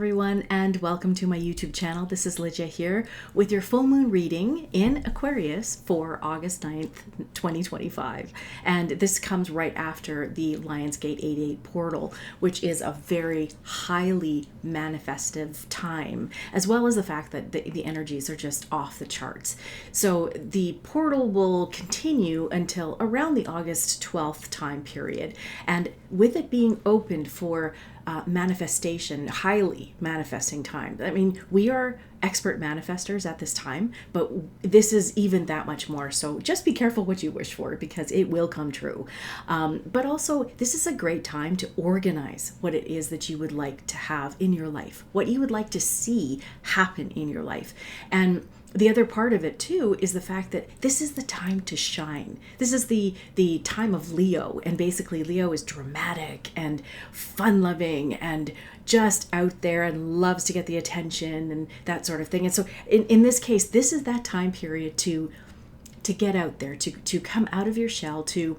everyone, and welcome to my YouTube channel. This is Lygia here with your full moon reading in Aquarius for August 9th, 2025. And this comes right after the Lionsgate 88 portal, which is a very highly manifestive time, as well as the fact that the energies are just off the charts. So the portal will continue until around the August 12th time period. And with it being opened for manifestation, highly manifesting time. I mean, we are expert manifestors at this time, but this is even that much more. So just be careful what you wish for, because it will come true. But also, this is a great time to organize what it is that you would like to have in your life, what you would like to see happen in your life. And the other part of it too is the fact that this is the time to shine. This is the time of Leo, and basically Leo is dramatic and fun-loving and just out there and loves to get the attention and that sort of thing. And so in this case, this is that time period to get out there, to come out of your shell, to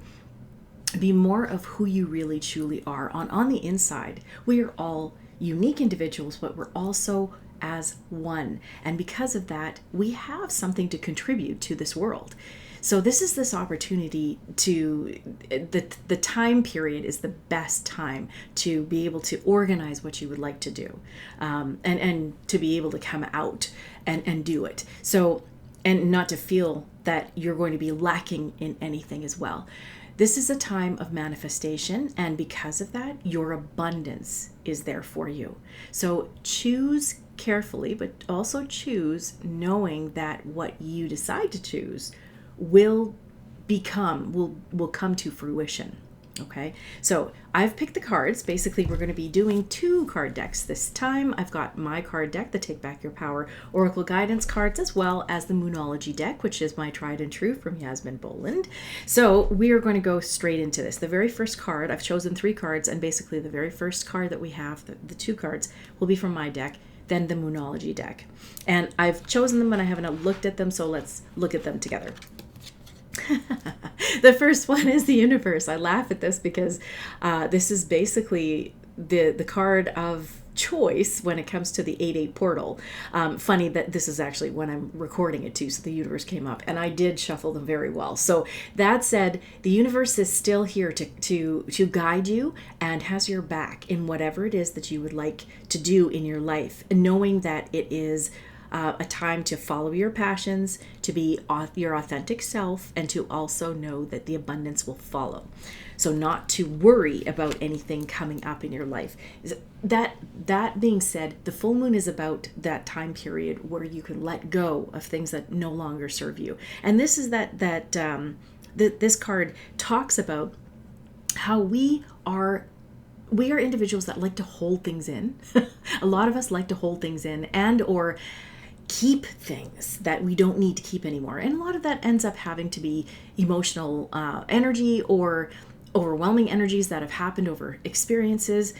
be more of who you really truly are. On the inside, we are all unique individuals, but we're also as one. And because of that, we have something to contribute to this world. So this is this opportunity to, the time period is the best time to be able to organize what you would like to do, and to be able to come out and do it. So, and not to feel that you're going to be lacking in anything as well. This is a time of manifestation, and because of that, your abundance is there for you. So choose carefully, but also choose knowing that what you decide to choose will come to fruition. Okay, so I've picked the cards. Basically, we're going to be doing 2 card decks this time. I've got my card deck, the Take Back Your Power Oracle Guidance cards, as well as the Moonology deck, which is my tried and true from Yasmin Boland. So we are going to go straight into this. The very first card, I've chosen 3 cards, and basically the very first card that we have, the 2 cards, will be from my deck, then the Moonology deck. And I've chosen them, but I haven't looked at them, so let's look at them together. The first one is the universe. I laugh at this because this is basically the card of choice when it comes to the 8-8 portal. Funny that this is actually when I'm recording it too, so the universe came up, and I did shuffle them very well. So that said, the universe is still here to guide you and has your back in whatever it is that you would like to do in your life, and knowing that it is a time to follow your passions, to be your authentic self, and to also know that the abundance will follow. So not to worry about anything coming up in your life. That being said, the full moon is about that time period where you can let go of things that no longer serve you. And this is this card talks about how we are individuals that like to hold things in. A lot of us like to hold things in or keep things that we don't need to keep anymore. And a lot of that ends up having to be emotional energy or overwhelming energies that have happened over experiences,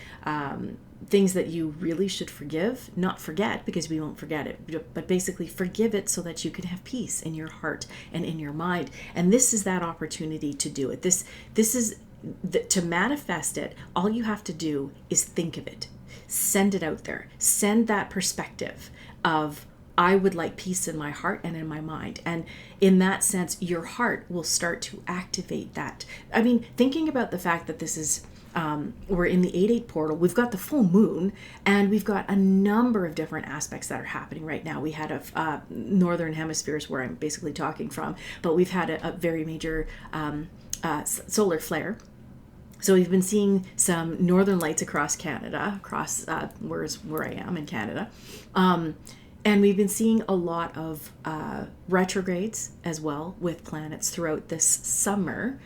things that you really should forgive, not forget, because we won't forget it, but basically forgive it so that you can have peace in your heart and in your mind. And this is that opportunity to do it. This is to manifest it. All you have to do is think of it, send it out there, send that perspective of, I would like peace in my heart and in my mind. And in that sense, your heart will start to activate that. I mean, thinking about the fact that this is, we're in the 8-8 portal, we've got the full moon, and we've got a number of different aspects that are happening right now. We had a northern hemispheres where I'm basically talking from, but we've had a very major solar flare. So we've been seeing some northern lights across Canada, where I am in Canada. And we've been seeing a lot of retrogrades as well with planets throughout this summer.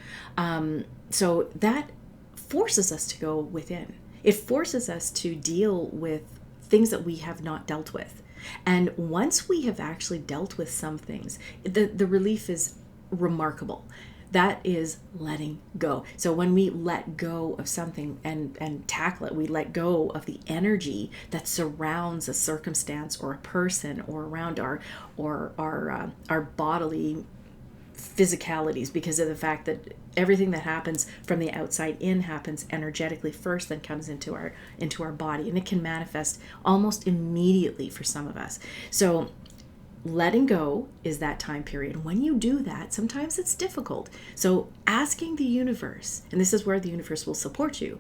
So that forces us to go within. It forces us to deal with things that we have not dealt with. And once we have actually dealt with some things, the relief is remarkable. That is letting go. So when we let go of something and tackle it, we let go of the energy that surrounds a circumstance or a person or around our bodily physicalities, because of the fact that everything that happens from the outside in happens energetically first, then comes into our body, and it can manifest almost immediately for some of us. So letting go is that time period. When you do that, sometimes it's difficult. So asking the universe, and this is where the universe will support you,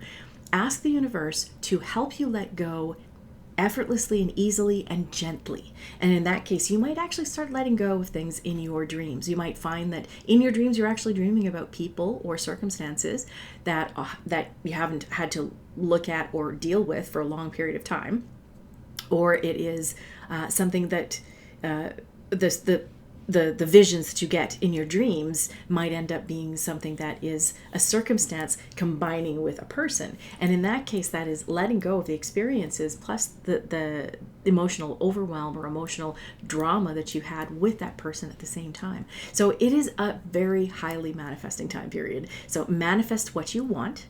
ask the universe to help you let go effortlessly and easily and gently. And in that case, you might actually start letting go of things in your dreams. You might find that in your dreams, you're actually dreaming about people or circumstances that you haven't had to look at or deal with for a long period of time. Or it is something that the visions that you get in your dreams might end up being something that is a circumstance combining with a person. And in that case, that is letting go of the experiences plus the emotional overwhelm or emotional drama that you had with that person at the same time. So it is a very highly manifesting time period. So manifest what you want,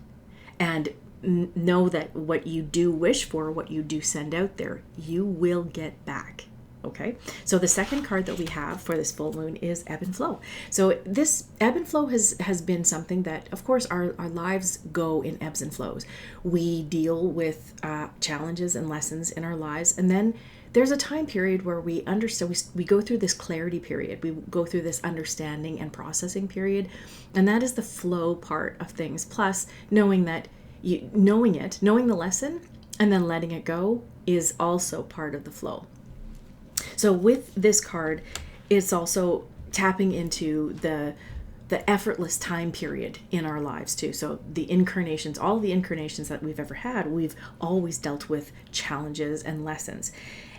and know that what you do wish for, what you do send out there, you will get back. Okay, so the second card that we have for this full moon is ebb and flow. So this ebb and flow has been something that, of course, our lives go in ebbs and flows. We deal with challenges and lessons in our lives, and then there's a time period where we understand, we go through this clarity period, we go through this understanding and processing period, and that is the flow part of things. Plus, knowing that knowing the lesson and then letting it go is also part of the flow. So with this card, it's also tapping into the effortless time period in our lives too. So the incarnations, all the incarnations that we've ever had, we've always dealt with challenges and lessons.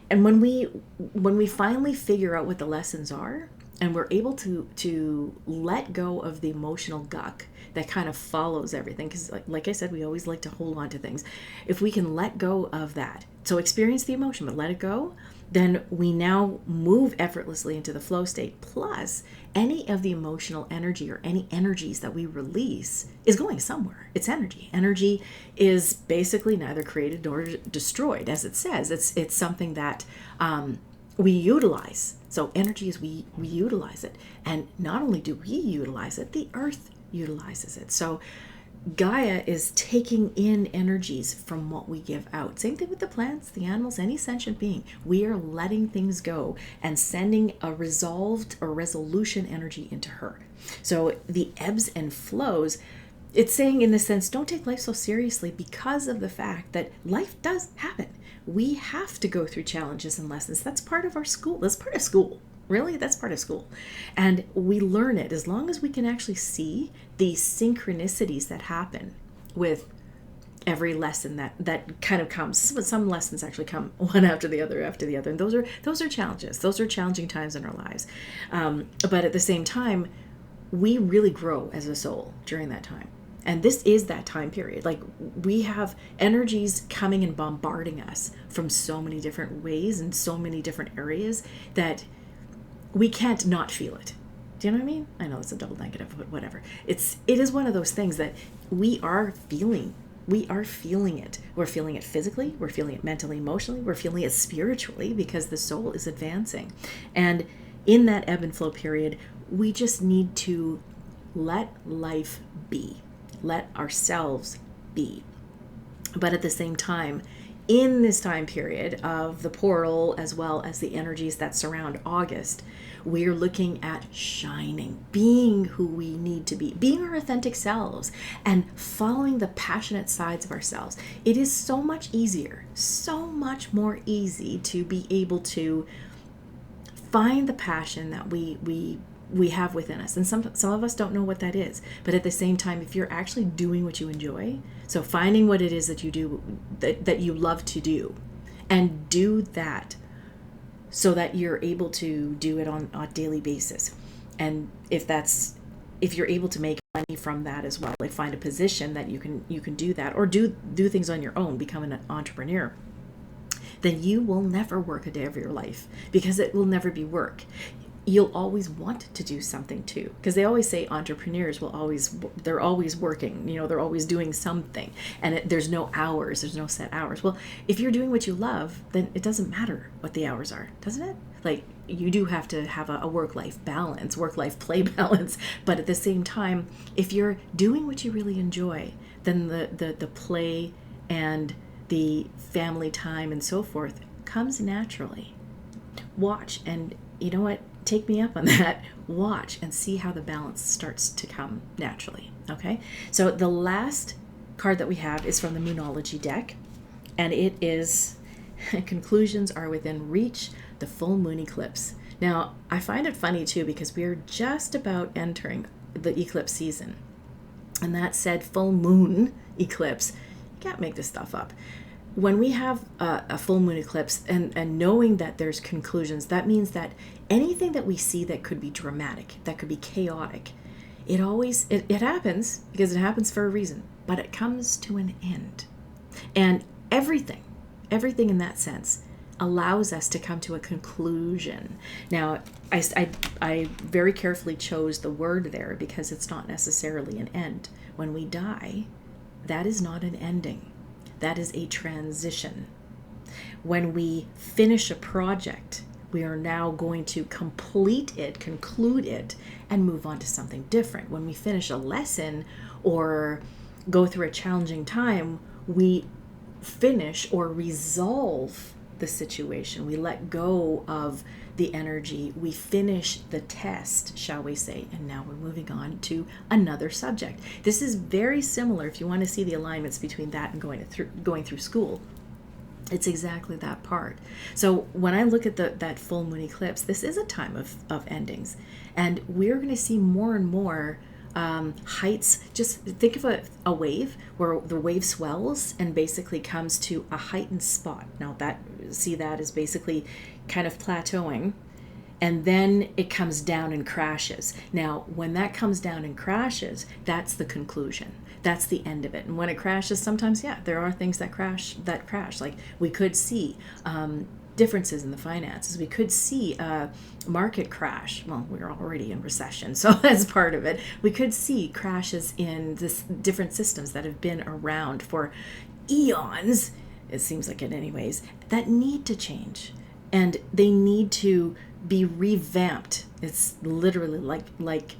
And when we finally figure out what the lessons are, and we're able to let go of the emotional guck that kind of follows everything, because like I said, we always like to hold on to things. If we can let go of that, so experience the emotion, but let it go, then we now move effortlessly into the flow state. Plus, any of the emotional energy or any energies that we release is going somewhere. It's energy. Energy is basically neither created nor destroyed, as it says. It's something that we utilize. So energy is we utilize it. And not only do we utilize it, the earth utilizes it. So Gaia is taking in energies from what we give out. Same thing with the plants, the animals, any sentient being. We are letting things go and sending a resolved or resolution energy into her. So the ebbs and flows, it's saying in the sense, don't take life so seriously, because of the fact that life does happen. We have to go through challenges and lessons. That's part of our school. That's part of school. Really, that's part of school. And we learn it as long as we can actually see the synchronicities that happen with every lesson that kind of comes. Some lessons actually come one after the other. And those are challenges. Those are challenging times in our lives. But at the same time, we really grow as a soul during that time. And this is that time period. Like, we have energies coming and bombarding us from so many different ways and so many different areas that we can't not feel it. Do you know what I mean? I know it's a double negative, but whatever. It is one of those things that we are feeling. We are feeling it. We're feeling it physically. We're feeling it mentally, emotionally. We're feeling it spiritually, because the soul is advancing. And in that ebb and flow period, we just need to let life be. Let ourselves be. But at the same time, in this time period of the portal, as well as the energies that surround August, we're looking at shining, being who we need to be, being our authentic selves, and following the passionate sides of ourselves. It is so much easier, so much more easy to be able to find the passion that we have within us. And some of us don't know what that is. But at the same time, if you're actually doing what you enjoy, so finding what it is that you do, that you love to do, and do that so that you're able to do it on a daily basis. And if you're able to make money from that as well, like find a position that you can do that, or do things on your own, become an entrepreneur, then you will never work a day of your life, because it will never be work. you'll always want to do something too, because they always say entrepreneurs they're always working, they're always doing something, and there's no set hours. Well, if you're doing what you love, then it doesn't matter what the hours are, doesn't it? Like, you do have to have a work-life balance, work-life play balance, but at the same time, if you're doing what you really enjoy, then the play and the family time and so forth comes naturally. Watch, and you know what? Take me up on that. Watch and see how the balance starts to come naturally. Okay? So the last card that we have is from the Moonology deck, and it is conclusions are within reach, the full moon eclipse. Now, I find it funny too, because we are just about entering the eclipse season. And that said, full moon eclipse, you can't make this stuff up. When we have a full moon eclipse and knowing that there's conclusions, that means that anything that we see that could be dramatic, that could be chaotic, it happens because it happens for a reason, but it comes to an end. And everything in that sense allows us to come to a conclusion. Now, I very carefully chose the word there because it's not necessarily an end. When we die, that is not an ending. That is a transition. When we finish a project, we are now going to complete it, conclude it, and move on to something different. When we finish a lesson or go through a challenging time, we finish or resolve the situation. We let go of the energy. We finish the test, shall we say, and now we're moving on to another subject. This is very similar if you want to see the alignments between that and going through school. It's exactly that part. So when I look at that full moon eclipse, this is a time of endings, and we're going to see more and more heights. Just think of a wave where the wave swells and basically comes to a heightened spot. Now that is basically kind of plateauing, and then it comes down and crashes. Now, when that comes down and crashes, that's the conclusion. That's the end of it. And when it crashes, sometimes, there are things that crash. Like we could see differences in the finances. We could see a market crash. Well, we're already in recession, so that's part of it. We could see crashes in this different systems that have been around for eons. It seems like it anyways, that need to change. And they need to be revamped. It's literally like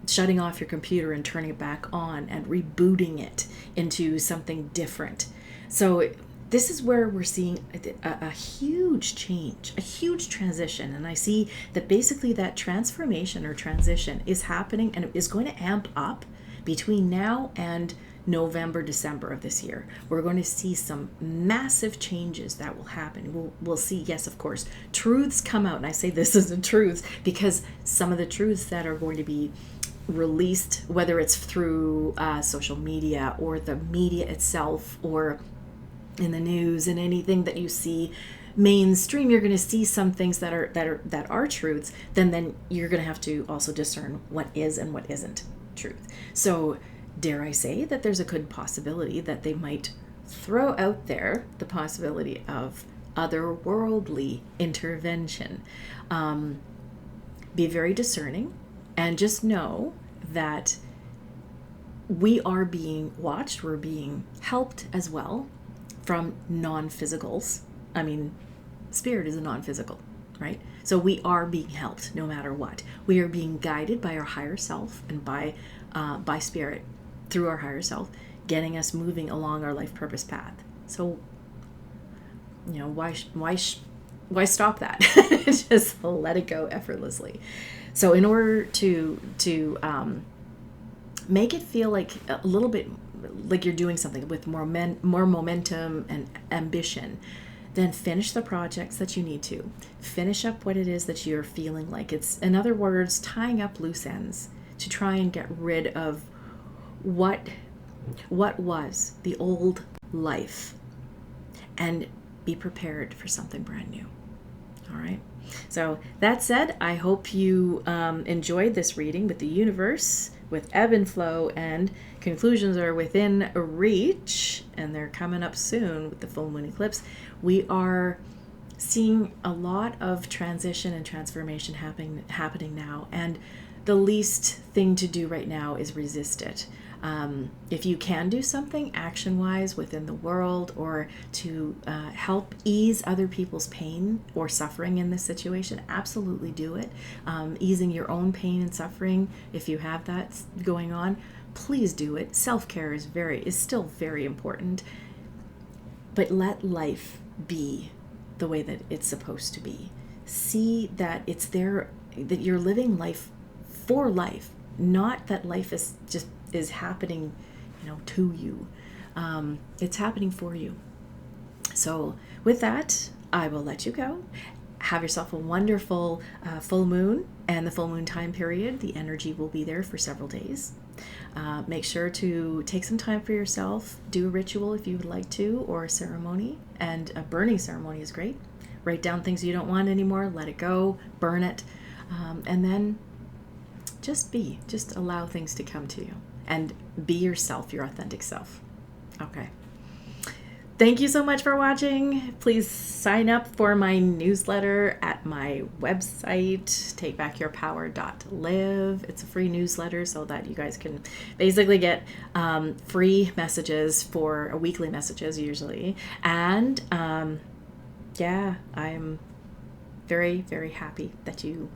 shutting off your computer and turning it back on and rebooting it into something different. So this is where we're seeing a huge change, a huge transition. And I see that basically that transformation or transition is happening, and it is going to amp up between now and November, December of this year. We're going to see some massive changes that will happen. We'll see, yes, of course, truths come out. And I say this is the truths because some of the truths that are going to be released, whether it's through social media or the media itself or in the news and anything that you see mainstream, you're going to see some things that are truths. Then you're going to have to also discern what is and what isn't truth. So dare I say that there's a good possibility that they might throw out there the possibility of otherworldly intervention. Be very discerning and just know that we are being watched, we're being helped as well from non-physicals. I mean, spirit is a non-physical, right? So we are being helped no matter what. We are being guided by our higher self and by spirit through our higher self, getting us moving along our life purpose path. So, why stop that? Just let it go effortlessly. So in order to make it feel like a little bit like you're doing something with more momentum and ambition, then finish the projects that you need to. Finish up what it is that you're feeling like. It's, in other words, tying up loose ends to try and get rid of what was the old life and be prepared for something brand new. All right. So that said, I hope you enjoyed this reading with the universe, with ebb and flow, and conclusions are within reach, and they're coming up soon with the full moon eclipse. We are seeing a lot of transition and transformation happening now, and the least thing to do right now is resist it. If you can do something action-wise within the world, or to help ease other people's pain or suffering in this situation, absolutely do it. Easing your own pain and suffering, if you have that going on, please do it. Self-care is still very important, but let life be the way that it's supposed to be. See that it's there, that you're living life for life, not that life is happening, to you. It's happening for you. So with that, I will let you go. Have yourself a wonderful full moon and the full moon time period. The energy will be there for several days. Make sure to take some time for yourself. Do a ritual if you would like to, or a ceremony. And a burning ceremony is great. Write down things you don't want anymore. Let it go. Burn it. And then just allow things to come to you. And be yourself, your authentic self. Okay. Thank you so much for watching. Please sign up for my newsletter at my website, takebackyourpower.live. It's a free newsletter so that you guys can basically get free messages for weekly messages usually. And yeah, I'm very, very happy that you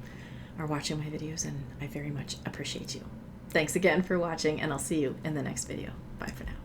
are watching my videos, and I very much appreciate you. Thanks again for watching, and I'll see you in the next video. Bye for now.